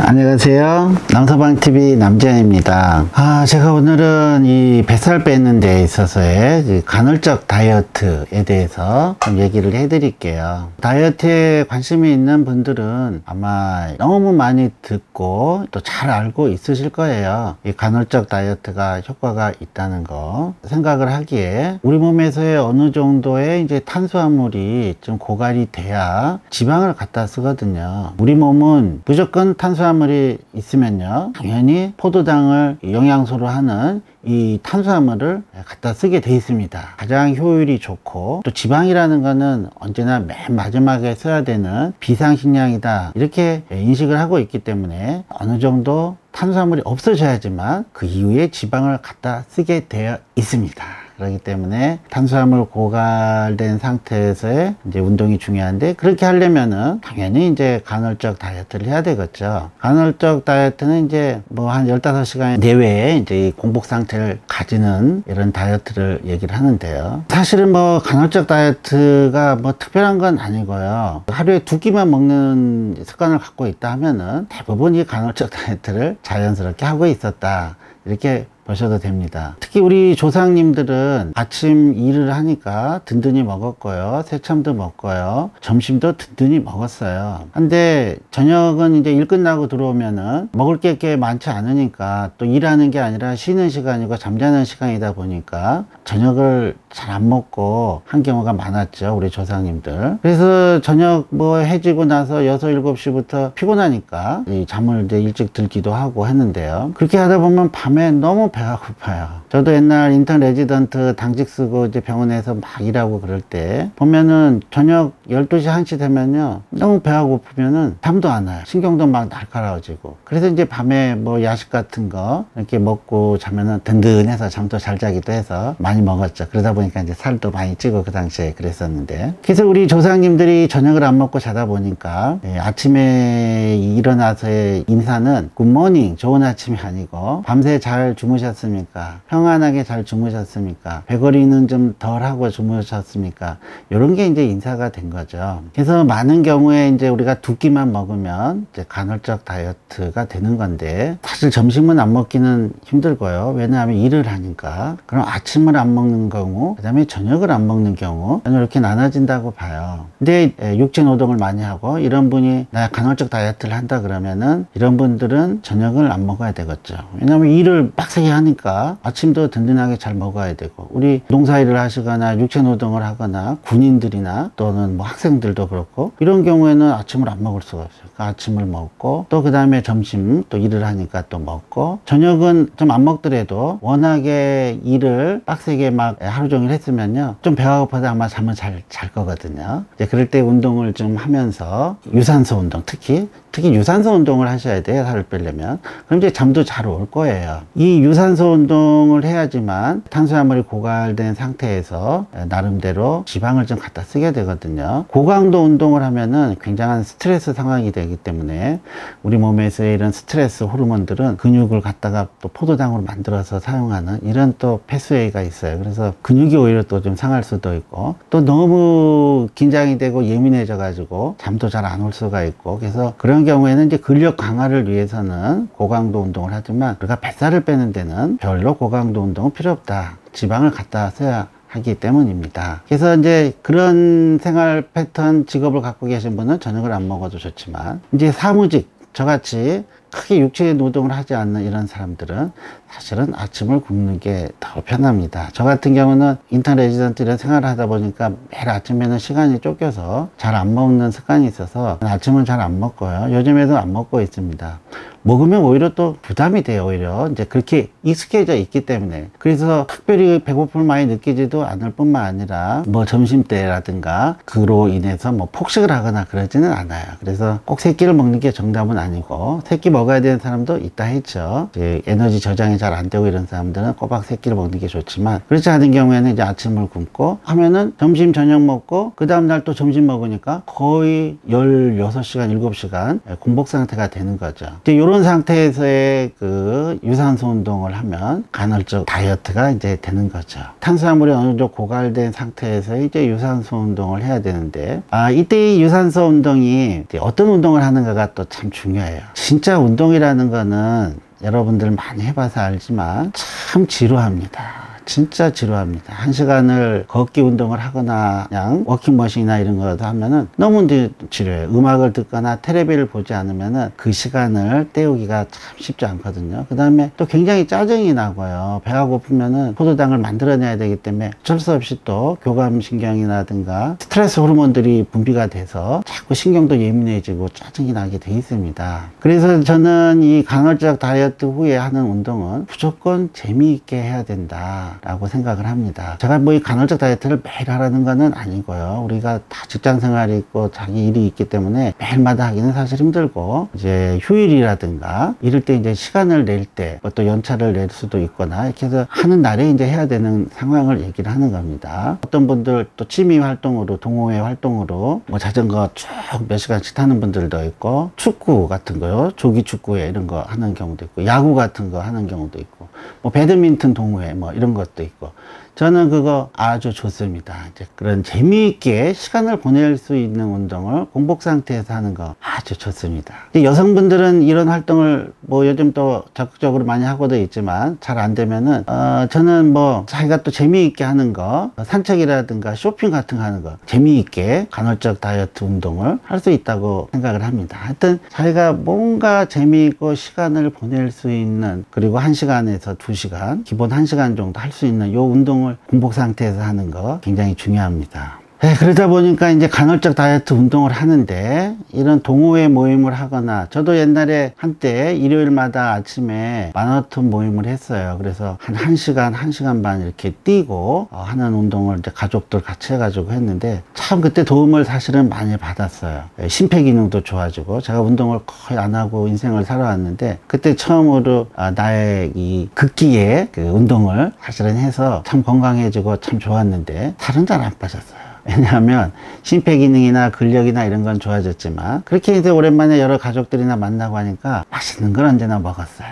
안녕하세요. 남서방TV 남재현입니다. 제가 오늘은 이 뱃살 빼는 데 있어서의 간헐적 다이어트에 대해서 좀 얘기를 해드릴게요. 다이어트에 관심이 있는 분들은 아마 너무 많이 듣고 또 잘 알고 있으실 거예요. 이 간헐적 다이어트가 효과가 있다는 거 생각을 하기에 우리 몸에서의 어느 정도의 이제 탄수화물이 좀 고갈이 돼야 지방을 갖다 쓰거든요. 우리 몸은 무조건 탄수화물이 있으면요, 당연히 포도당을 영양소로 하는 이 탄수화물을 갖다 쓰게 돼 있습니다. 가장 효율이 좋고, 또 지방이라는 거는 언제나 맨 마지막에 써야 되는 비상식량이다, 이렇게 인식을 하고 있기 때문에 어느 정도 탄수화물이 없어져야지만 그 이후에 지방을 갖다 쓰게 되어 있습니다. 그렇기 때문에 탄수화물 고갈된 상태에서의 이제 운동이 중요한데, 그렇게 하려면은 당연히 이제 간헐적 다이어트를 해야 되겠죠. 간헐적 다이어트는 이제 뭐 한 15시간 내외에 이제 공복 상태를 가지는 이런 다이어트를 얘기를 하는데요. 사실은 뭐 간헐적 다이어트가 뭐 특별한 건 아니고요. 하루에 2끼만 먹는 습관을 갖고 있다 하면은 대부분 이 간헐적 다이어트를 자연스럽게 하고 있었다, 이렇게 보셔도 됩니다. 특히 우리 조상님들은 아침 일을 하니까 든든히 먹었고요, 새참도 먹고요, 점심도 든든히 먹었어요. 근데 저녁은 이제 일 끝나고 들어오면은 먹을 게 꽤 많지 않으니까, 또 일하는 게 아니라 쉬는 시간이고 잠자는 시간이다 보니까 저녁을 잘 안 먹고 한 경우가 많았죠, 우리 조상님들. 그래서 저녁 뭐 해지고 나서 6, 7시부터 피곤하니까 이 잠을 이제 일찍 들기도 하고 했는데요. 그렇게 하다 보면 밤에 너무 배가 고파요. 저도 옛날 인턴 레지던트 당직 쓰고 이제 병원에서 막 일하고 그럴 때 보면은 저녁 12시, 1시 되면요, 너무 배가 고프면은 잠도 안 와요. 신경도 막 날카로워지고. 그래서 이제 밤에 뭐 야식 같은 거 이렇게 먹고 자면은 든든해서 잠도 잘 자기도 해서 많이 먹었죠. 그러다 보니까 이제 살도 많이 찌고 그 당시에 그랬었는데, 그래서 우리 조상님들이 저녁을 안 먹고 자다 보니까 아침에 일어나서의 인사는 굿모닝, 좋은 아침이 아니고 밤새 잘 주무셨습니까? 평안하게 잘 주무셨습니까? 배거리는 좀 덜 하고 주무셨습니까? 이런 게 이제 인사가 된 거죠. 그래서 많은 경우에 이제 우리가 2끼만 먹으면 이제 간헐적 다이어트가 되는 건데, 사실 점심은 안 먹기는 힘들고요. 왜냐하면 일을 하니까. 그럼 아침을 안 먹는 경우, 그 다음에 저녁을 안 먹는 경우, 저는 이렇게 나눠진다고 봐요. 근데 육체 노동을 많이 하고 이런 분이 나 간헐적 다이어트를 한다 그러면은 이런 분들은 저녁을 안 먹어야 되겠죠. 왜냐하면 일을 빡세게 하니까 아침도 든든하게 잘 먹어야 되고, 우리 농사일을 하시거나 육체 노동을 하거나 군인들이나 또는 뭐 학생들도 그렇고 이런 경우에는 아침을 안 먹을 수가 없어요. 그러니까 아침을 먹고, 또 그 다음에 점심 또 일을 하니까 또 먹고, 저녁은 좀 안 먹더라도 워낙에 일을 빡세게 막 하루 종일 했으면요, 좀 배가 고파도 아마 잠을 잘 거거든요. 이제 그럴 때 운동을 좀 하면서 유산소 운동, 특히 유산소 운동을 하셔야 돼요, 살을 빼려면. 그럼 이제 잠도 잘 올 거예요. 이 유산소 운동을 해야지만 탄수화물이 고갈된 상태에서 나름대로 지방을 좀 갖다 쓰게 되거든요. 고강도 운동을 하면은 굉장한 스트레스 상황이 되기 때문에 우리 몸에서의 이런 스트레스 호르몬들은 근육을 갖다가 또 포도당으로 만들어서 사용하는 이런 또 패스웨이가 있어요. 그래서 근육이 오히려 또 좀 상할 수도 있고, 또 너무 긴장이 되고 예민해져 가지고 잠도 잘 안 올 수가 있고, 그래서 그런 경우에는 이제 근력 강화를 위해서는 고강도 운동을 하지만 우리가 뱃살을 빼는 데는 별로 고강도 운동은 필요 없다, 지방을 갖다 써야 하기 때문입니다. 그래서 이제 그런 생활 패턴, 직업을 갖고 계신 분은 저녁을 안 먹어도 좋지만, 이제 사무직, 저같이 크게 육체 노동을 하지 않는 이런 사람들은 사실은 아침을 굶는 게 더 편합니다. 저 같은 경우는 인턴 레지던트 이런 생활을 하다 보니까 매일 아침에는 시간이 쫓겨서 잘 안 먹는 습관이 있어서 아침은 잘 안 먹고요. 요즘에도 안 먹고 있습니다. 먹으면 오히려 또 부담이 돼요. 오히려 이제 그렇게 익숙해져 있기 때문에. 그래서 특별히 배고픔을 많이 느끼지도 않을 뿐만 아니라 뭐 점심때라든가 그로 인해서 뭐 폭식을 하거나 그러지는 않아요. 그래서 꼭 3끼를 먹는 게 정답은 아니고, 3끼 먹어야 되는 사람도 있다 했죠. 이제 에너지 저장이 잘 안 되고 이런 사람들은 꼬박 3끼를 먹는 게 좋지만, 그렇지 않은 경우에는 이제 아침을 굶고 하면은 점심 저녁 먹고 그 다음날 또 점심 먹으니까 거의 16시간 7시간 공복 상태가 되는 거죠. 이제 이런 상태에서의 그 유산소 운동을 하면 간헐적 다이어트가 이제 되는 거죠. 탄수화물이 어느 정도 고갈된 상태에서 이제 유산소 운동을 해야 되는데, 이때 이 유산소 운동이 어떤 운동을 하는가가 또 참 중요해요. 진짜 운동이라는 거는 여러분들 많이 해봐서 알지만 참 지루합니다. 진짜 지루합니다. 1시간을 걷기 운동을 하거나 그냥 워킹머신이나 이런 거 하면은 너무 지루해요. 음악을 듣거나 텔레비를 보지 않으면은 그 시간을 때우기가 참 쉽지 않거든요. 그 다음에 또 굉장히 짜증이 나고요. 배가 고프면은 포도당을 만들어내야 되기 때문에 어쩔 수 없이 또 교감신경이라든가 스트레스 호르몬들이 분비가 돼서 자꾸 신경도 예민해지고 짜증이 나게 돼 있습니다. 그래서 저는 이 간헐적 다이어트 후에 하는 운동은 무조건 재미있게 해야 된다 라고 생각을 합니다. 제가 뭐 이 간헐적 다이어트를 매일 하라는 거는 아니고요. 우리가 다 직장 생활이 있고 자기 일이 있기 때문에 매일마다 하기는 사실 힘들고, 이제 휴일이라든가 이럴 때 이제 시간을 낼 때 또 연차를 낼 수도 있거나 이렇게 해서 하는 날에 이제 해야 되는 상황을 얘기를 하는 겁니다. 어떤 분들 또 취미 활동으로, 동호회 활동으로 뭐 자전거 쭉 몇 시간씩 타는 분들도 있고, 축구 같은 거요, 조기 축구회 이런 거 하는 경우도 있고, 야구 같은 거 하는 경우도 있고, 뭐 배드민턴 동호회 뭐 이런 것도 있고, 저는 그거 아주 좋습니다. 이제 그런 재미있게 시간을 보낼 수 있는 운동을 공복 상태에서 하는 거 아주 좋습니다. 여성분들은 이런 활동을 뭐 요즘 또 적극적으로 많이 하고도 있지만 잘 안 되면은 저는 뭐 자기가 또 재미있게 하는 거, 산책이라든가 쇼핑 같은 거 하는 거 재미있게 간헐적 다이어트 운동을 할 수 있다고 생각을 합니다. 하여튼 자기가 뭔가 재미있고 시간을 보낼 수 있는, 그리고 1시간에서 2시간, 기본 1시간 정도 할 수 있는 요 운동을 공복 상태에서 하는 거 굉장히 중요합니다. 네, 그러다 보니까 이제 간헐적 다이어트 운동을 하는데, 이런 동호회 모임을 하거나, 저도 옛날에 한때 일요일마다 아침에 마라톤 모임을 했어요. 그래서 한 1시간, 1시간 반 이렇게 뛰고 하는 운동을 이제 가족들 같이 해가지고 했는데, 참 그때 도움을 사실은 많이 받았어요. 심폐기능도 좋아지고, 제가 운동을 거의 안 하고 인생을 살아왔는데, 그때 처음으로 나의 이 극기의 그 운동을 사실은 해서 참 건강해지고 참 좋았는데, 살은 잘 안 빠졌어요. 왜냐하면 심폐기능이나 근력이나 이런 건 좋아졌지만, 그렇게 이제 오랜만에 여러 가족들이나 만나고 하니까 맛있는 걸 언제나 먹었어요.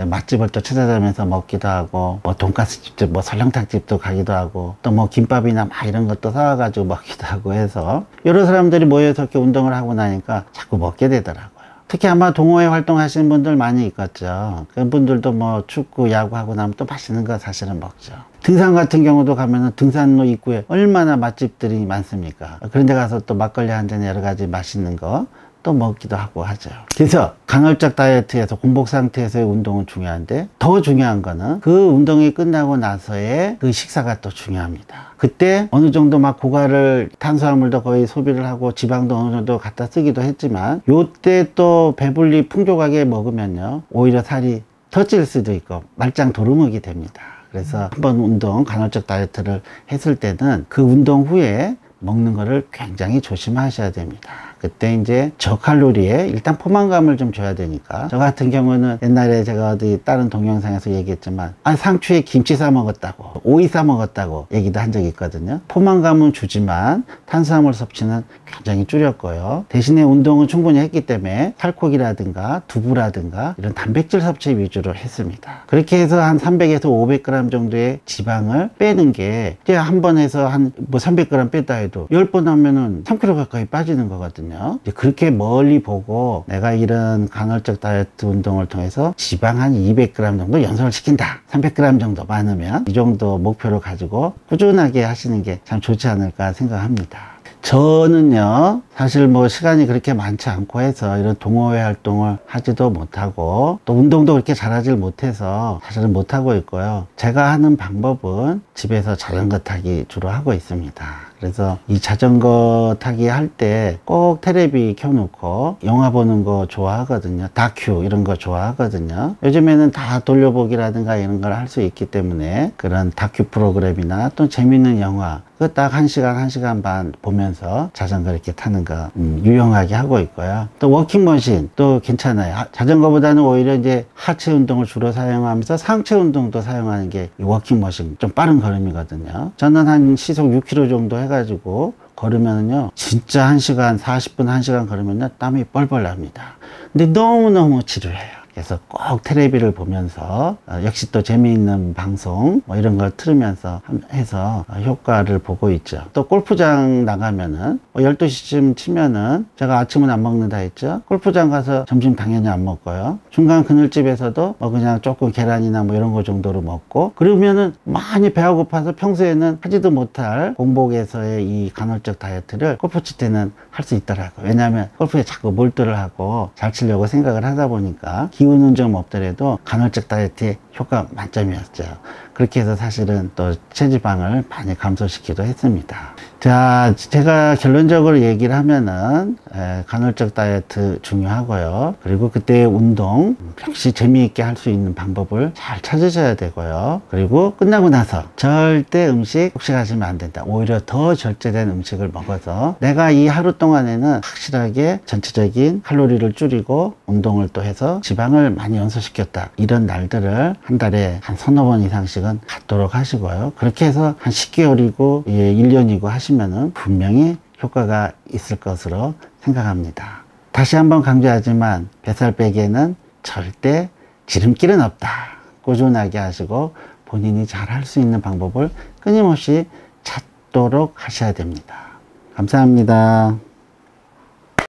맛집을 또 찾아다니면서 먹기도 하고, 뭐 돈가스 집도, 뭐 설렁탕 집도 가기도 하고, 또 뭐 김밥이나 막 이런 것도 사와가지고 먹기도 하고 해서, 여러 사람들이 모여서 이렇게 운동을 하고 나니까 자꾸 먹게 되더라고요. 특히 아마 동호회 활동하시는 분들 많이 있겠죠. 그분들도 뭐 축구, 야구 하고 나면 또 맛있는 거 사실은 먹죠. 등산 같은 경우도 가면은 등산로 입구에 얼마나 맛집들이 많습니까? 그런 데 가서 또 막걸리 한 잔에 여러 가지 맛있는 거 또 먹기도 하고 하죠. 그래서 간헐적 다이어트에서 공복 상태에서의 운동은 중요한데, 더 중요한 거는 그 운동이 끝나고 나서의 그 식사가 또 중요합니다. 그때 어느 정도 막 고갈을, 탄수화물도 거의 소비를 하고 지방도 어느 정도 갖다 쓰기도 했지만, 요때 또 배불리 풍족하게 먹으면요, 오히려 살이 더 찔 수도 있고 말짱 도루묵이 됩니다. 그래서 한번 운동, 간헐적 다이어트를 했을 때는 그 운동 후에 먹는 거를 굉장히 조심하셔야 됩니다. 그때 이제 저칼로리에 일단 포만감을 좀 줘야 되니까, 저 같은 경우는 옛날에 제가 어디 다른 동영상에서 얘기했지만, 상추에 김치 싸 먹었다고, 오이 싸 먹었다고 얘기도 한 적이 있거든요. 포만감은 주지만 탄수화물 섭취는 굉장히 줄였고요. 대신에 운동은 충분히 했기 때문에 살코기라든가 두부라든가 이런 단백질 섭취 위주로 했습니다. 그렇게 해서 한 300에서 500g 정도의 지방을 빼는 게, 이제 한 번 해서 한 뭐 300g 뺐다 해도 10번 하면은 3kg 가까이 빠지는 거거든요. 이제 그렇게 멀리 보고 내가 이런 간헐적 다이어트 운동을 통해서 지방 한 200g 정도 연소를 시킨다, 300g 정도 많으면, 이 정도 목표를 가지고 꾸준하게 하시는 게 참 좋지 않을까 생각합니다. 저는요, 사실 뭐 시간이 그렇게 많지 않고 해서 이런 동호회 활동을 하지도 못하고, 또 운동도 그렇게 잘하지 못해서 사실은 못하고 있고요. 제가 하는 방법은 집에서 자전거 타기 주로 하고 있습니다. 그래서 이 자전거 타기 할 때 꼭 테레비 켜놓고 영화 보는 거 좋아하거든요. 다큐 이런 거 좋아하거든요. 요즘에는 다 돌려보기라든가 이런 걸 할 수 있기 때문에, 그런 다큐 프로그램이나 또 재밌는 영화, 그 딱 1시간, 1시간 반 보면서 자전거 이렇게 타는 거 유용하게 하고 있고요. 또 워킹머신 또 괜찮아요. 자전거보다는 오히려 이제 하체 운동을 주로 사용하면서 상체 운동도 사용하는 게 이 워킹머신, 좀 빠른 걸음이거든요. 저는 한 시속 6km 정도 해가지고 걸으면요, 진짜 1시간 40분, 1시간 걸으면요, 땀이 뻘뻘 납니다. 근데 너무너무 지루해요. 그래서 꼭 테레비를 보면서 역시 또 재미있는 방송 뭐 이런 걸 틀으면서 해서 효과를 보고 있죠. 또 골프장 나가면은 12시쯤 치면은 제가 아침은 안 먹는다 했죠. 골프장 가서 점심 당연히 안 먹고요. 중간 그늘집에서도 그냥 조금 계란이나 뭐 이런 거 정도로 먹고, 그러면은 많이 배가 고파서 평소에는 하지도 못할 공복에서의 이 간헐적 다이어트를 골프 칠 때는 할 수 있더라고요. 왜냐하면 골프에 자꾸 몰두를 하고 잘 치려고 생각을 하다 보니까 기운은 좀 없더라도 간헐적 다이어트에 효과 만점이었죠. 그렇게 해서 사실은 또 체지방을 많이 감소시키기도 했습니다. 자, 제가 결론적으로 얘기를 하면은 간헐적 다이어트 중요하고요. 그리고 그때의 운동 역시 재미있게 할 수 있는 방법을 잘 찾으셔야 되고요. 그리고 끝나고 나서 절대 음식 폭식하시면 안 된다. 오히려 더 절제된 음식을 먹어서 내가 이 하루 동안에는 확실하게 전체적인 칼로리를 줄이고 운동을 또 해서 지방을 많이 연소시켰다. 이런 날들을 한 달에 한 서너 번 이상씩은 갖도록 하시고요. 그렇게 해서 한 10개월이고 1년이고 하시면은 분명히 효과가 있을 것으로 생각합니다. 다시 한번 강조하지만 뱃살 빼기에는 절대 지름길은 없다. 꾸준하게 하시고 본인이 잘 할 수 있는 방법을 끊임없이 찾도록 하셔야 됩니다. 감사합니다.